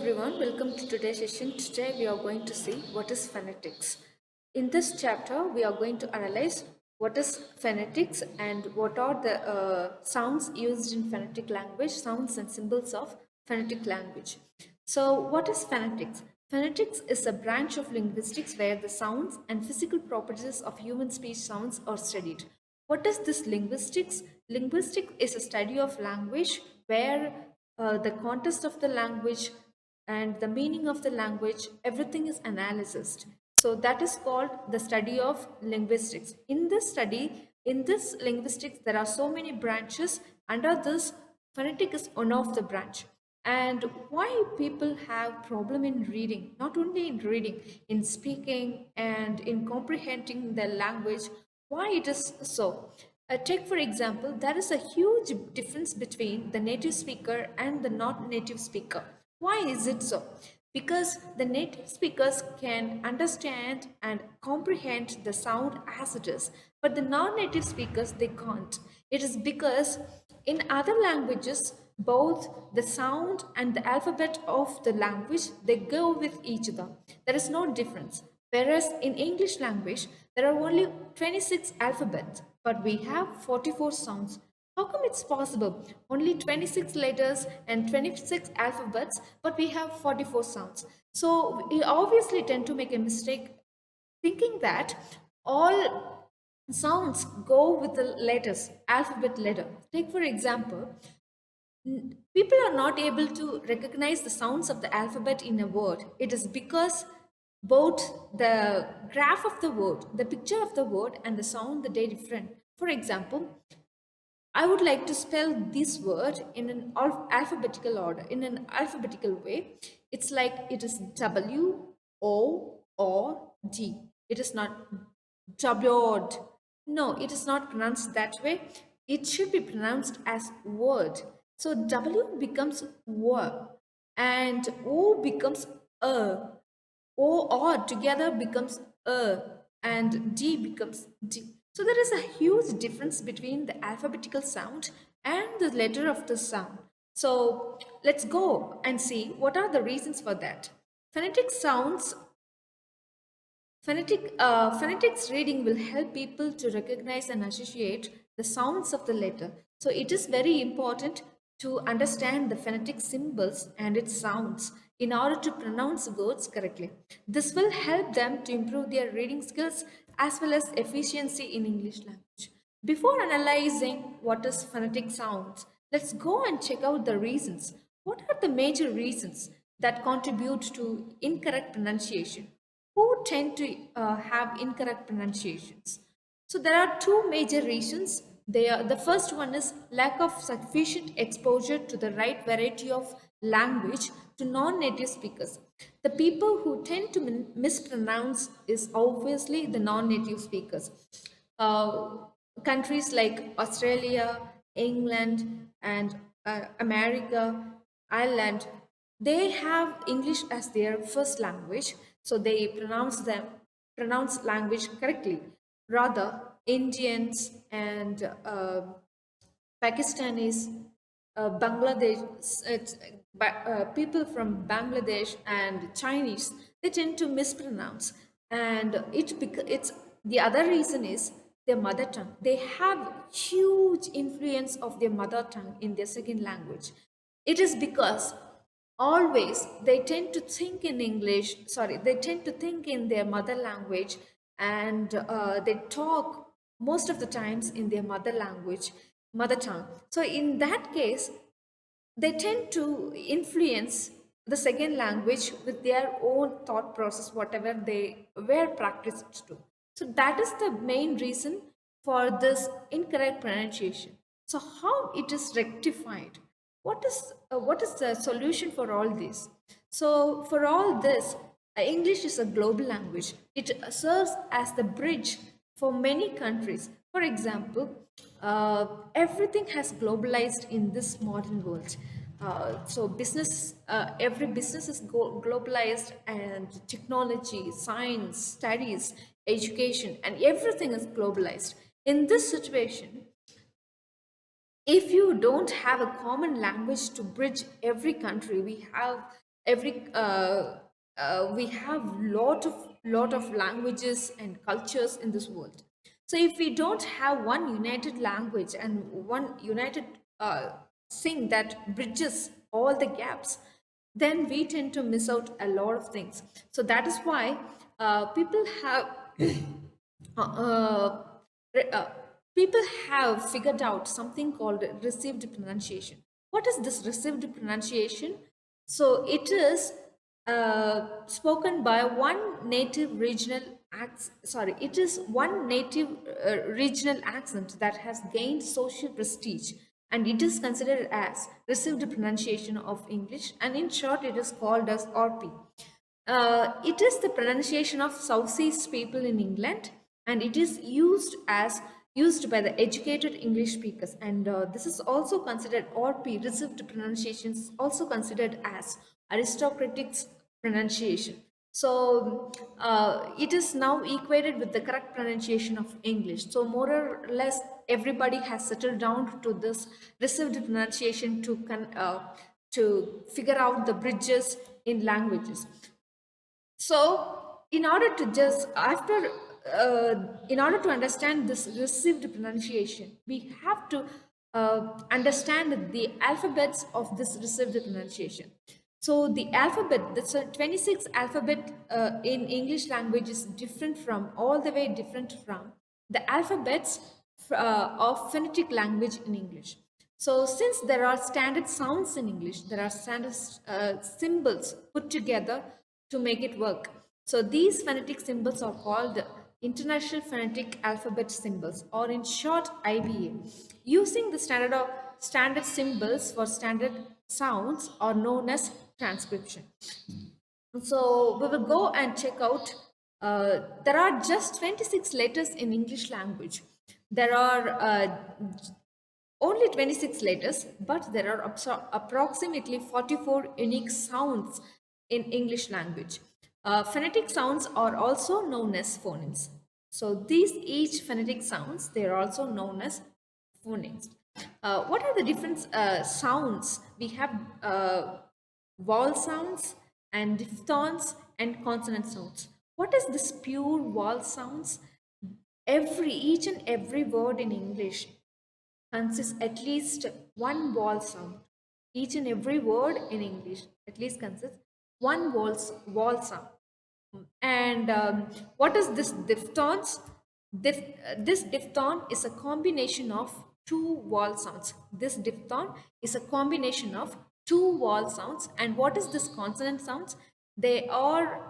everyone, welcome to today's session. Today we are going to see what is phonetics. In this chapter, we are going to analyze what is phonetics and what are the sounds used in phonetic language, sounds and symbols of phonetic language. So, what is phonetics? Phonetics is a branch of linguistics where the sounds and physical properties of human speech sounds are studied. What is this linguistics? Linguistics is a study of language where the context of the language and the meaning of the language, everything is analyzed. So that is called the study of linguistics. In this study, in this linguistics, there are so many branches. Under this, phonetic is one of the branch. And why people have problem in reading, not only in reading, in speaking and in comprehending the language, why it is so. Take for example, there is a huge difference between the native speaker and the not native speaker. Why is it so? Because the native speakers can understand and comprehend the sound as it is, but the non-native speakers they can't. It is because in other languages both the sound and the alphabet of the language they go with each other. There is no difference. Whereas in English language there are only 26 alphabets, but we have 44 sounds. How come it's possible? Only 26 letters and 26 alphabets, but we have 44 sounds. So we obviously tend to make a mistake thinking that all sounds go with the letters, alphabet letter. Take for example, people are not able to recognize the sounds of the alphabet in a word. It is because both the graph of the word, the picture of the word, and the sound they are different. For example, I would like to spell this word in an alphabetical order, in an alphabetical way. It's like it is W O or D. It is not W. No, it is not pronounced that way. It should be pronounced as word. So W becomes W and O becomes A. O or together becomes and D becomes D. So there is a huge difference between the alphabetical sound and the letter of the sound. So let's go and see what are the reasons for that. Phonetic sounds Phonetics reading will help people to recognize and associate the sounds of the letter. So it is very important to understand the phonetic symbols and its sounds in order to pronounce words correctly. This will help them to improve their reading skills as well as efficiency in English language. Before analyzing what is phonetic sounds, let's go and check out the reasons. What are the major reasons that contribute to incorrect pronunciation? Who tend to have incorrect pronunciations? So there are two major reasons. The first one is lack of sufficient exposure to the right variety of language to non-native speakers. The people who tend to mispronounce is obviously the non-native speakers. Uh, Countries like Australia, England, and America, Ireland, they have English as their first language, so they pronounce language correctly. Rather, Indians and Pakistanis, Bangladesh, people from Bangladesh and Chinese, they tend to mispronounce, and it's the other reason is their mother tongue. They have huge influence of their mother tongue in their second language. It is because always they tend to think in English. Sorry, they tend to think in their mother language, and they talk most of the times in their mother tongue. So in that case, they tend to influence the second language with their own thought process, whatever they were practiced to. So that is the main reason for this incorrect pronunciation. So how it is rectified? What is the solution for all this? So for all this, English is a global language. It serves as the bridge for many countries. For example, everything has globalized in this modern world. So every business is globalized, and technology, science, studies, education, and everything is globalized. In this situation, if you don't have a common language to bridge every country, we have every we have lot of languages and cultures in this world. So if we don't have one united language and one united uh, thing that bridges all the gaps, then we tend to miss out a lot of things. So that is why people have uh, uh, re- uh, people have figured out something called received pronunciation. What is this received pronunciation? So it is spoken by one native regional it is one native regional accent that has gained social prestige, and it is considered as received pronunciation of English, and in short it is called as RP. It is the pronunciation of Southeast people in England, and it is used by the educated English speakers. And this is also considered, or P received pronunciations also considered as aristocratic pronunciation. So it is now equated with the correct pronunciation of English. So more or less everybody has settled down to this received pronunciation to figure out the bridges in languages. So in order to just after in order to understand this received pronunciation, we have to understand the alphabets of this received pronunciation. So the alphabet, the 26 alphabet in English language is different from, all the way different from the alphabets of phonetic language in English. So since there are standard sounds in English, there are standard symbols put together to make it work. So these phonetic symbols are called International Phonetic Alphabet Symbols, or in short IPA. Using the standard symbols for standard sounds are known as transcription. So we will go and check out. There are just 26 letters in English language. There are only 26 letters, but there are approximately 44 unique sounds in English language. Phonetic sounds are also known as phonemes. So these each phonetic sounds, they are also known as phonemes. What are the different sounds? We have vowel sounds and diphthongs and consonant sounds. What is this pure vowel sounds? Each and every word in English consists at least one vowel sound. Each and every word in English at least consists one vowel sound. And what is this diphthongs? This diphthong is a combination of two vowel sounds. This diphthong is a combination of two vowel sounds. And what is this consonant sounds? They are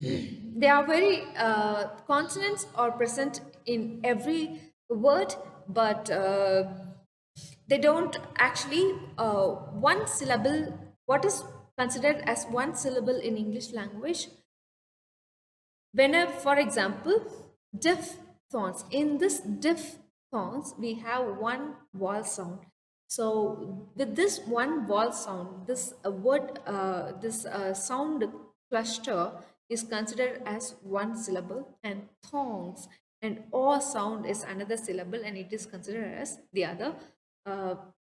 they are very consonants are present in every word, but they don't actually one syllable. What is considered as one syllable in English language? Whenever, for example, diphthongs. In this diphthongs, we have one vowel sound. So with this one vowel sound, this sound cluster is considered as one syllable, and thongs and or sound is another syllable, and it is considered as the other uh,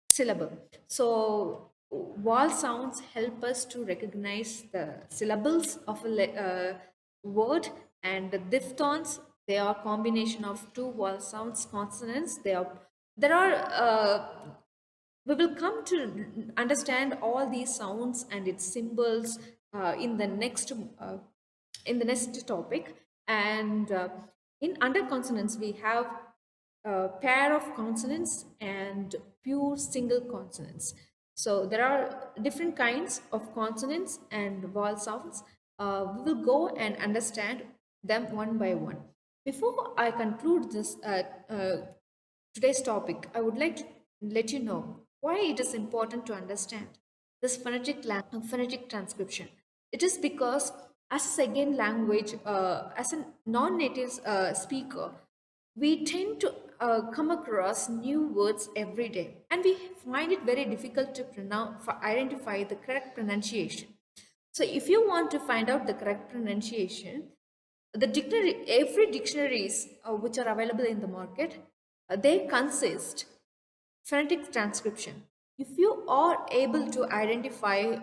syllable. So vowel sounds help us to recognize the syllables of a word, and the diphthongs, they are combination of two vowel sounds, consonants. There are we will come to understand all these sounds and its symbols in the next topic. And in under consonants, we have a pair of consonants and pure single consonants. So there are different kinds of consonants and vowel sounds. We will go and understand them one by one. Before I conclude this today's topic, I would like to let you know why it is important to understand this phonetic transcription. It is because as a second language, as a non-native speaker, we tend to come across new words every day, and we find it very difficult to identify the correct pronunciation. So if you want to find out the correct pronunciation, every dictionaries which are available in the market, they consist phonetic transcription. If you are able to identify